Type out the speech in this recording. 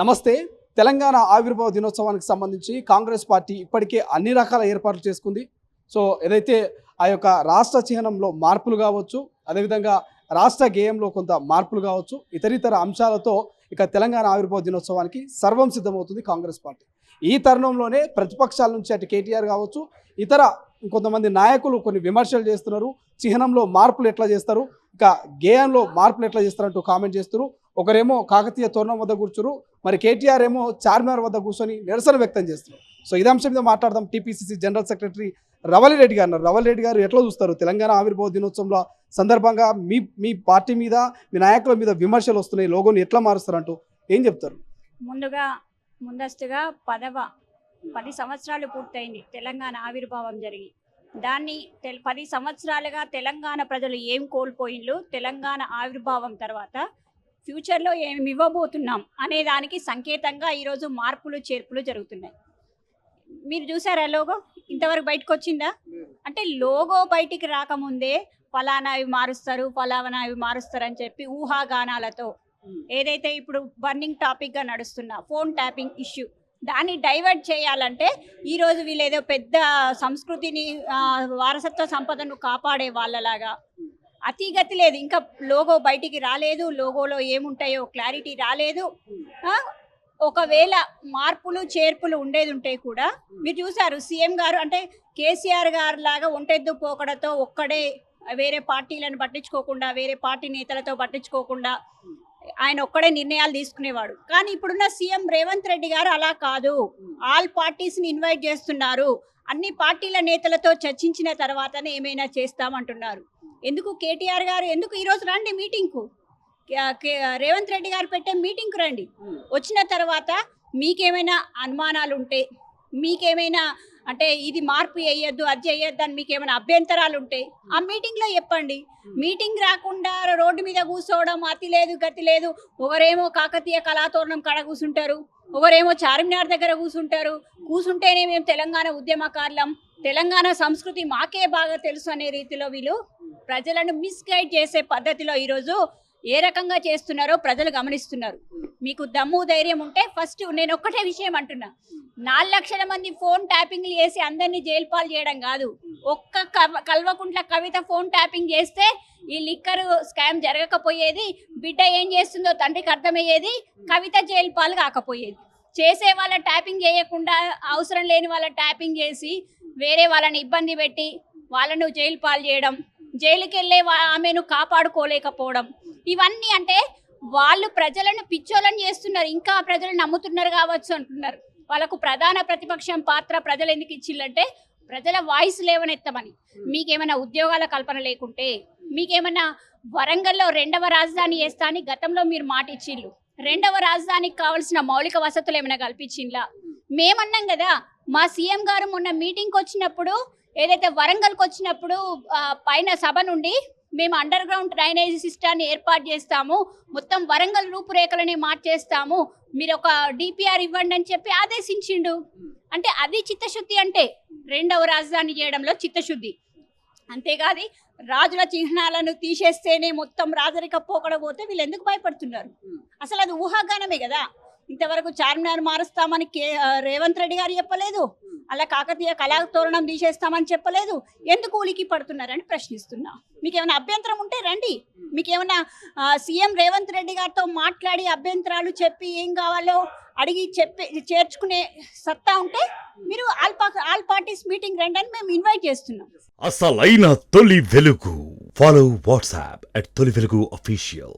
నమస్తే. తెలంగాణ ఆవిర్భావ దినోత్సవానికి సంబంధించి కాంగ్రెస్ పార్టీ ఇప్పటికే అన్ని రకాల ఏర్పాట్లు చేసుకుంది. సో ఏదైతే ఆ యొక్క రాష్ట్ర చిహ్నంలో మార్పులు కావచ్చు, అదేవిధంగా రాష్ట్ర గేయంలో కొంత మార్పులు కావచ్చు, ఇతరితర అంశాలతో ఇక తెలంగాణ ఆవిర్భావ దినోత్సవానికి సర్వం సిద్ధమవుతుంది కాంగ్రెస్ పార్టీ. ఈ తరుణంలోనే ప్రతిపక్షాల నుంచి అటు కేటీఆర్ కావచ్చు, ఇతర కొంతమంది నాయకులు కొన్ని విమర్శలు చేస్తున్నారు. చిహ్నంలో మార్పులు ఎట్లా చేస్తారు, ఇక గేయంలో మార్పులు ఎట్లా చేస్తారంటూ కామెంట్ చేస్తున్నారు. ఒకరేమో కాకతీయ తోరణం వద్ద కూర్చురు, మరి కేటీఆర్ ఏమో చార్మినార్ వద్ద కూర్చొని నిరసన వ్యక్తం చేస్తున్నారు. సో ఇదే అంశం మీద మాట్లాడదాం. TPCC general secretary Ravali Reddy గారు ఉన్నారు. రవలి రెడ్డి గారు ఎట్లా చూస్తారు తెలంగాణ ఆవిర్భావ దినోత్సవంలో సందర్భంగా మీ పార్టీ మీద, మీ నాయకుల మీద విమర్శలు వస్తున్నాయి, లోగోని ఎట్లా మారుస్తారంటూ ఏం చెప్తారు? ముందస్తుగా 10 సంవత్సరాలు పూర్తయింది తెలంగాణ ఆవిర్భావం జరిగి. దాన్ని 10 సంవత్సరాలుగా తెలంగాణ ప్రజలు ఏం కోల్పోయిండ్రు, తెలంగాణ ఆవిర్భావం తర్వాత ఫ్యూచర్లో ఏమి ఇవ్వబోతున్నాం అనే దానికి సంకేతంగా ఈరోజు మార్పులు చేర్పులు జరుగుతున్నాయి. మీరు చూసారా లోగో? ఇంతవరకు బయటకు వచ్చిందా? అంటే లోగో బయటికి రాకముందే ఫలానావి మారుస్తారు, ఫలానావి మారుస్తారు అని చెప్పి ఊహాగానాలతో ఏదైతే ఇప్పుడు బర్నింగ్ టాపిక్గా నడుస్తున్న ఫోన్ ట్యాపింగ్ ఇష్యూ, దాన్ని డైవర్ట్ చేయాలంటే ఈరోజు వీళ్ళు ఏదో పెద్ద సంస్కృతిని, వారసత్వ సంపదను కాపాడే వాళ్ళలాగా అతిగతి లేదు. ఇంకా లోగో బయటికి రాలేదు, లోగోలో ఏముంటాయో క్లారిటీ రాలేదు. ఒకవేళ మార్పులు చేర్పులు ఉండేది ఉంటే కూడా మీరు చూసారు, సీఎం గారు అంటే కేసీఆర్ గారు లాగా ఒంటెద్దు పోకడతో ఒక్కడే వేరే పార్టీలను పట్టించుకోకుండా, వేరే పార్టీ నేతలతో పట్టించుకోకుండా ఆయన ఒక్కడే నిర్ణయాలు తీసుకునేవాడు. కానీ ఇప్పుడున్న సీఎం రేవంత్ రెడ్డి గారు అలా కాదు, ఆల్ పార్టీస్ని ఇన్వైట్ చేస్తున్నారు. అన్ని పార్టీల నేతలతో చర్చించిన తర్వాతనే ఏమైనా చేస్తామంటున్నారు. ఎందుకు కేటీఆర్ గారు ఎందుకు ఈరోజు రండి మీటింగ్కు, రేవంత్ రెడ్డి గారు పెట్టే మీటింగ్కు రండి. వచ్చిన తర్వాత మీకేమైనా అనుమానాలు ఉంటే, మీకేమైనా అంటే ఇది మార్పు చేయొద్దు, అది చేయొద్దు అని మీకేమైనా అభ్యంతరాలు ఉంటే ఆ మీటింగ్లో చెప్పండి. మీటింగ్ రాకుండా రోడ్డు మీద కూర్చోవడం, అతి లేదు గతి లేదు. ఒకరేమో కాకతీయ కళాతోరణం కాడ కూర్చుంటారు, ఒకరేమో చార్మినార్ దగ్గర కూర్చుంటేనే మేము తెలంగాణ ఉద్యమకారులం, తెలంగాణ సంస్కృతి మాకే బాగా తెలుసు అనే రీతిలో వీళ్ళు ప్రజలను మిస్గైడ్ చేసే పద్ధతిలో ఈరోజు ఏ రకంగా చేస్తున్నారో ప్రజలు గమనిస్తున్నారు. మీకు దమ్ము ధైర్యం ఉంటే ఫస్ట్ నేను ఒక్కటే విషయం అంటున్నా, 4 లక్షల మంది ఫోన్ ట్యాపింగ్లు చేసి అందరినీ జైలు పాలు చేయడం కాదు. ఒక్క కల్వకుంట్ల కవిత ఫోన్ ట్యాపింగ్ చేస్తే ఈ లిక్కర్ స్కామ్ జరగకపోయేది, బిడ్డ ఏం చేస్తుందో తండ్రికి అర్థమయ్యేది, కవిత జైలు పాలు కాకపోయేది. చేసే వాళ్ళ ట్యాపింగ్ చేయకుండా అవసరం లేని వాళ్ళ ట్యాపింగ్ చేసి వేరే వాళ్ళని ఇబ్బంది పెట్టి వాళ్ళను జైలు పాలు చేయడం, జైలుకి వెళ్ళే ఆమెను కాపాడుకోలేకపోవడం, ఇవన్నీ అంటే వాళ్ళు ప్రజలను పిచ్చోళ్ళని చేస్తున్నారు. ఇంకా ప్రజలు నమ్ముతున్నారు కావచ్చు అంటున్నారు. వాళ్ళకు ప్రధాన ప్రతిపక్షం పాత్ర ప్రజలు ఎందుకు ఇచ్చిళ్ళంటే ప్రజల వాయిస్ లేవనెత్తమని. మీకేమైనా ఉద్యోగాల కల్పన లేకుంటే, మీకేమైనా వరంగల్లో 2వ రాజధాని చేస్తా అని గతంలో మీరు మాట ఇచ్చిళ్ళు, 2వ రాజధానికి కావాల్సిన మౌలిక వసతులు ఏమైనా కల్పించిండ్లా? మేమన్నాం కదా, మా సీఎం గారు మొన్న మీటింగ్కి వచ్చినప్పుడు, ఏదైతే వరంగల్కి వచ్చినప్పుడు పైన సభ నుండి మేము అండర్ గ్రౌండ్ డ్రైనేజీ సిస్టాన్ని ఏర్పాటు చేస్తాము, మొత్తం వరంగల్ రూపురేఖలని మార్చేస్తాము, మీరు ఒక డిపిఆర్ ఇవ్వండి అని చెప్పి ఆదేశించిండు. అంటే అది చిత్తశుద్ధి, అంటే 2వ రాజధాని చేయడంలో చిత్తశుద్ధి. అంతేకాదు రాజుల చిహ్నాలను తీసేస్తేనే మొత్తం రాజరిక పోకడపోతే వీళ్ళు ఎందుకు భయపడుతున్నారు? అసలు అది ఊహాగానమే కదా. ఇంతవరకు చార్మినార్ మారుస్తామని రేవంత్ రెడ్డి గారు చెప్పలేదు, అలా కాకతీయ కళాతోరణం తీసేస్తామని చెప్పలేదు. ఎందుకు ఉలికి పడుతున్నారని ప్రశ్నిస్తున్నా. మీకేమైనా అభ్యంతరం ఉంటే రండి, మీకేమైనా సీఎం రేవంత్ రెడ్డి గారితో మాట్లాడి అభ్యంతరాలు చెప్పి ఏం కావాలో అడిగి చేర్చుకునే సత్తా ఉంటే మీరు ఆల్ పార్టీస్ మీటింగ్ రండి అని మేము ఇన్వైట్ చేస్తున్నాం. అసలైన తొలి వెలుగు. ఫాలో వాట్సాప్ @తొలి వెలుగు official.